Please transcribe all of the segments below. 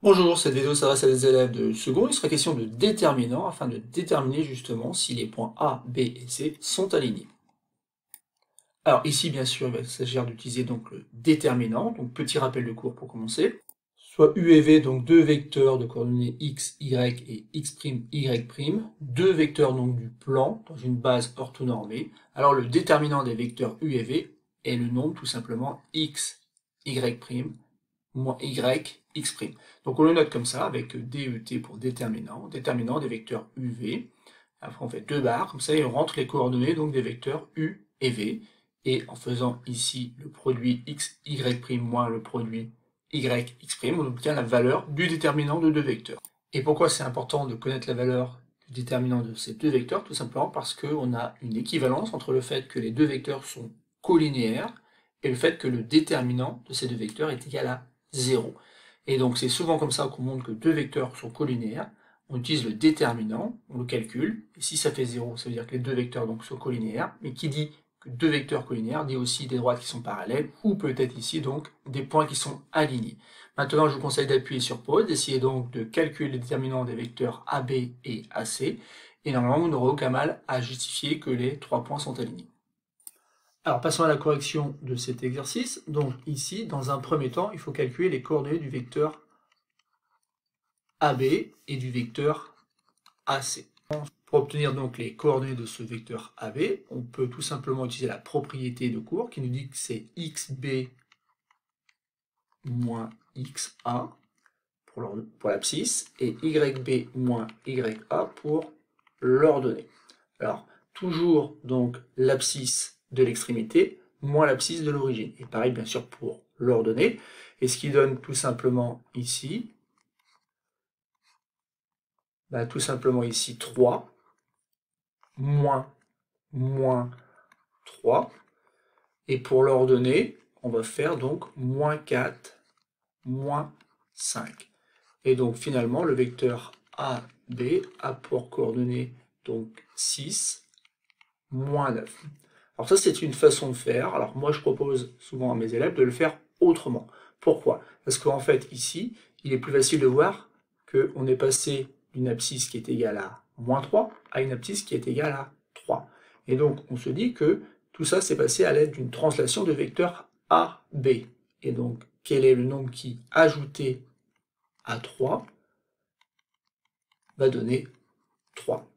Bonjour, cette vidéo s'adresse à des élèves de seconde. Il sera question de déterminants afin de déterminer justement si les points A, B et C sont alignés. Alors ici, bien sûr, il va s'agir d'utiliser donc le déterminant. Donc petit rappel de cours pour commencer. Soit U et V, donc deux vecteurs de coordonnées x, y et x', y', deux vecteurs donc du plan dans une base orthonormée. Alors le déterminant des vecteurs U et V est le nombre tout simplement x, y', moins y, x'. Donc on le note comme ça, avec DET pour déterminant, déterminant des vecteurs UV. Après on fait deux barres, comme ça, et on rentre les coordonnées donc des vecteurs U et V. Et en faisant ici le produit x, y' moins le produit y, x', on obtient la valeur du déterminant de deux vecteurs. Et pourquoi c'est important de connaître la valeur du déterminant de ces deux vecteurs? Tout simplement parce qu'on a une équivalence entre le fait que les deux vecteurs sont collinéaires et le fait que le déterminant de ces deux vecteurs est égal à 0. Et donc c'est souvent comme ça qu'on montre que deux vecteurs sont collinéaires. On utilise le déterminant, on le calcule, et si ça fait 0, ça veut dire que les deux vecteurs donc sont collinéaires, mais qui dit que deux vecteurs collinéaires dit aussi des droites qui sont parallèles, ou peut-être ici donc des points qui sont alignés. Maintenant je vous conseille d'appuyer sur pause, d'essayer donc de calculer les déterminants des vecteurs AB et AC, et normalement vous n'aurez aucun mal à justifier que les trois points sont alignés. Alors passons à la correction de cet exercice. Donc ici, dans un premier temps, il faut calculer les coordonnées du vecteur AB et du vecteur AC. Pour obtenir donc les coordonnées de ce vecteur AB, on peut tout simplement utiliser la propriété de cours qui nous dit que c'est xB moins xa pour l'abscisse et yb moins ya pour l'ordonnée. Alors, toujours donc l'abscisse de l'extrémité moins l'abscisse de l'origine. Et pareil, bien sûr, pour l'ordonnée. Et ce qui donne tout simplement ici, tout simplement ici 3, moins 3. Et pour l'ordonnée, on va faire donc moins 4, moins 5. Et donc finalement, le vecteur AB a pour coordonnées donc 6, moins 9. Alors ça, c'est une façon de faire. Alors moi, je propose souvent à mes élèves de le faire autrement. Pourquoi? Parce qu'en fait, ici, il est plus facile de voir qu'on est passé d'une abscisse qui est égale à moins 3 à une abscisse qui est égale à 3. Et donc, on se dit que tout ça s'est passé à l'aide d'une translation de vecteur AB. Et donc, quel est le nombre qui, ajouté à 3, va donner 3.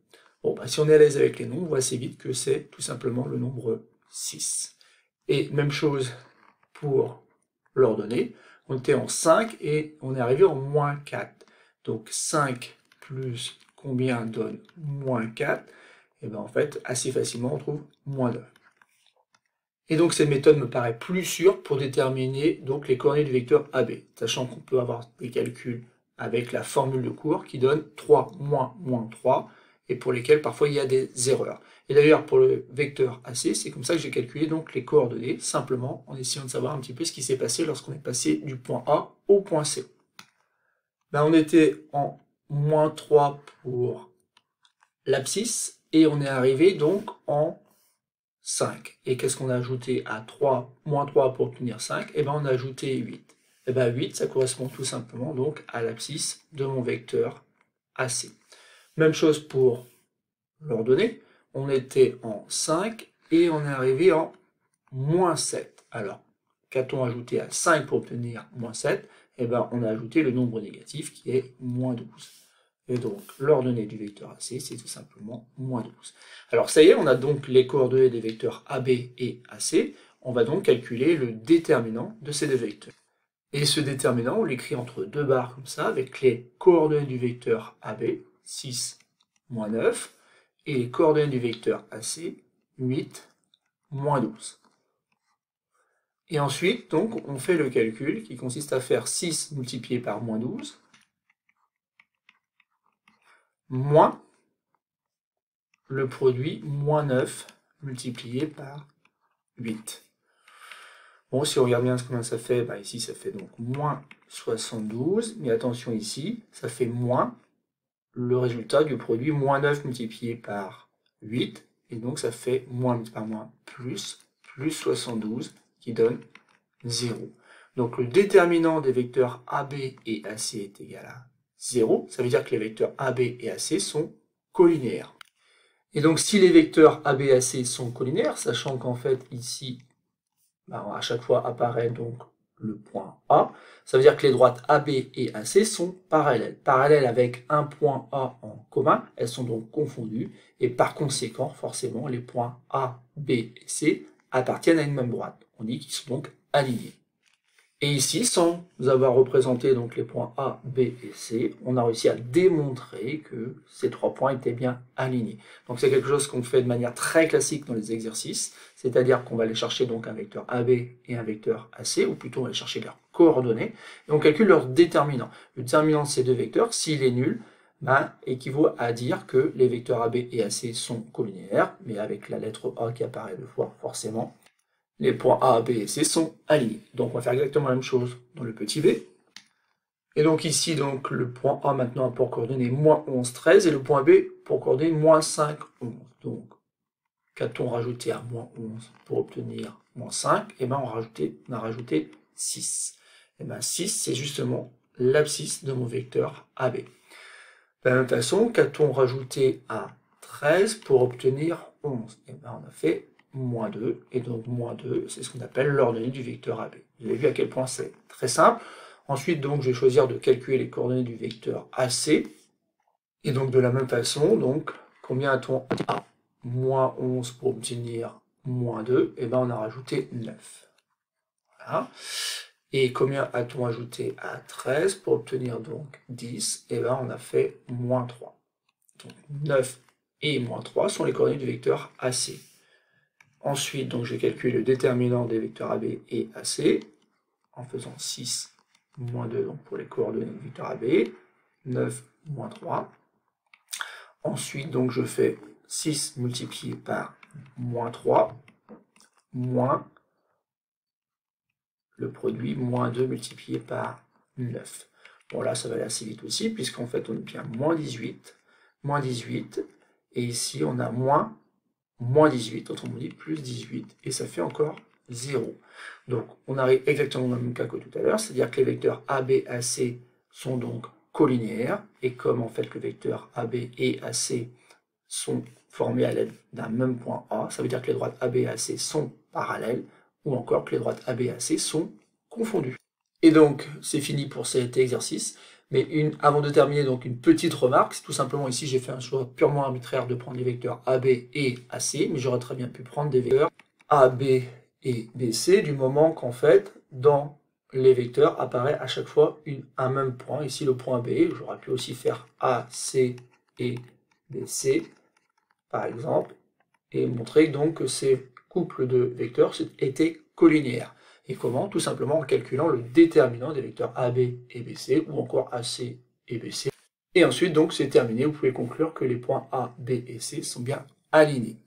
Bon, si on est à l'aise avec les nombres, on voit assez vite que c'est tout simplement le nombre 6. Et même chose pour l'ordonnée. On était en 5 et on est arrivé en moins 4. Donc 5 plus combien donne moins 4? Et bien en fait, assez facilement, on trouve moins 9. Et donc cette méthode me paraît plus sûre pour déterminer donc les coordonnées du vecteur AB, sachant qu'on peut avoir des calculs avec la formule de cours qui donne 3 moins moins 3, et pour lesquels parfois il y a des erreurs. Et d'ailleurs pour le vecteur AC, c'est comme ça que j'ai calculé donc les coordonnées, simplement en essayant de savoir un petit peu ce qui s'est passé lorsqu'on est passé du point A au point C. On était en moins 3 pour l'abscisse, et on est arrivé donc en 5. Et qu'est-ce qu'on a ajouté à 3, moins 3 pour obtenir 5? Et bien on a ajouté 8. Et bien 8, ça correspond tout simplement donc à l'abscisse de mon vecteur AC. Même chose pour l'ordonnée. On était en 5 et on est arrivé en moins 7. Alors, qu'a-t-on ajouté à 5 pour obtenir moins 7? Et bien on a ajouté le nombre négatif qui est moins 12. Et donc, l'ordonnée du vecteur AC, c'est tout simplement moins 12. Alors, ça y est, on a donc les coordonnées des vecteurs AB et AC. On va donc calculer le déterminant de ces deux vecteurs. Et ce déterminant, on l'écrit entre deux barres comme ça, avec les coordonnées du vecteur AB, 6, moins 9, et les coordonnées du vecteur AC, 8, moins 12. Et ensuite, donc, on fait le calcul qui consiste à faire 6 multiplié par moins 12, moins le produit moins 9 multiplié par 8. Bon, si on regarde bien combien ça fait, ici ça fait donc moins 72, mais attention ici, ça fait moins le résultat du produit moins 9 multiplié par 8, et donc ça fait moins multiplié par moins plus 72 qui donne 0. Donc le déterminant des vecteurs AB et AC est égal à 0. Ça veut dire que les vecteurs AB et AC sont collinéaires. Et donc si les vecteurs AB et AC sont collinéaires, sachant qu'en fait ici, à chaque fois apparaît donc le point A, ça veut dire que les droites AB et AC sont parallèles. Parallèles avec un point A en commun, elles sont donc confondues, et par conséquent, forcément, les points A, B et C appartiennent à une même droite. On dit qu'ils sont donc alignés. Et ici, sans avoir représenté donc les points A, B et C, on a réussi à démontrer que ces trois points étaient bien alignés. Donc c'est quelque chose qu'on fait de manière très classique dans les exercices, c'est-à-dire qu'on va aller chercher donc un vecteur AB et un vecteur AC, ou plutôt on va aller chercher leurs coordonnées, et on calcule leur déterminant. Le déterminant de ces deux vecteurs, s'il est nul, équivaut à dire que les vecteurs AB et AC sont collinéaires, mais avec la lettre A qui apparaît deux fois, forcément, les points A, B et C sont alignés. Donc on va faire exactement la même chose dans le petit b. Et donc ici, donc, le point A maintenant a pour coordonnées moins 11, 13, et le point B pour coordonnées moins 5, 11. Donc, qu'a-t-on rajouté à moins 11 pour obtenir moins 5? Et bien on a rajouté 6. Et bien 6, c'est justement l'abscisse de mon vecteur AB. De la même façon, qu'a-t-on rajouté à 13 pour obtenir 11? Et bien on a fait moins 2, et donc moins 2, c'est ce qu'on appelle l'ordonnée du vecteur AB. Vous avez vu à quel point c'est très simple. Ensuite, donc, je vais choisir de calculer les coordonnées du vecteur AC, et donc de la même façon, donc, combien a-t-on à moins 11 pour obtenir moins 2? Et bien on a rajouté 9. Voilà. Et combien a-t-on ajouté à 13 pour obtenir donc 10? Et bien on a fait moins 3. Donc 9 et moins 3 sont les coordonnées du vecteur AC. Ensuite, donc, je vais calculer le déterminant des vecteurs AB et AC en faisant 6 moins 2 donc, pour les coordonnées du vecteur AB, 9 moins 3. Ensuite, donc, je fais 6 multiplié par moins 3 moins le produit moins 2 multiplié par 9. Bon, là, ça va aller assez vite aussi, puisqu'en fait, on obtient moins 18, et ici, on a moins 18, autrement dit plus 18, et ça fait encore 0. Donc on arrive exactement dans le même cas que tout à l'heure, c'est-à-dire que les vecteurs AB, AC sont donc collinéaires, et comme en fait le vecteur AB et AC sont formés à l'aide d'un même point A, ça veut dire que les droites AB et AC sont parallèles, ou encore que les droites AB et AC sont confondues. Et donc c'est fini pour cet exercice. Mais avant de terminer, donc une petite remarque, c'est tout simplement ici j'ai fait un choix purement arbitraire de prendre les vecteurs AB et AC, mais j'aurais très bien pu prendre des vecteurs AB et BC, du moment qu'en fait, dans les vecteurs apparaît à chaque fois un même point, ici le point B, j'aurais pu aussi faire AC et BC, par exemple, et montrer donc que ces couples de vecteurs étaient collinéaires. Et comment? Tout simplement en calculant le déterminant des vecteurs AB et BC, ou encore AC et BC. Et ensuite, donc, c'est terminé. Vous pouvez conclure que les points A, B et C sont bien alignés.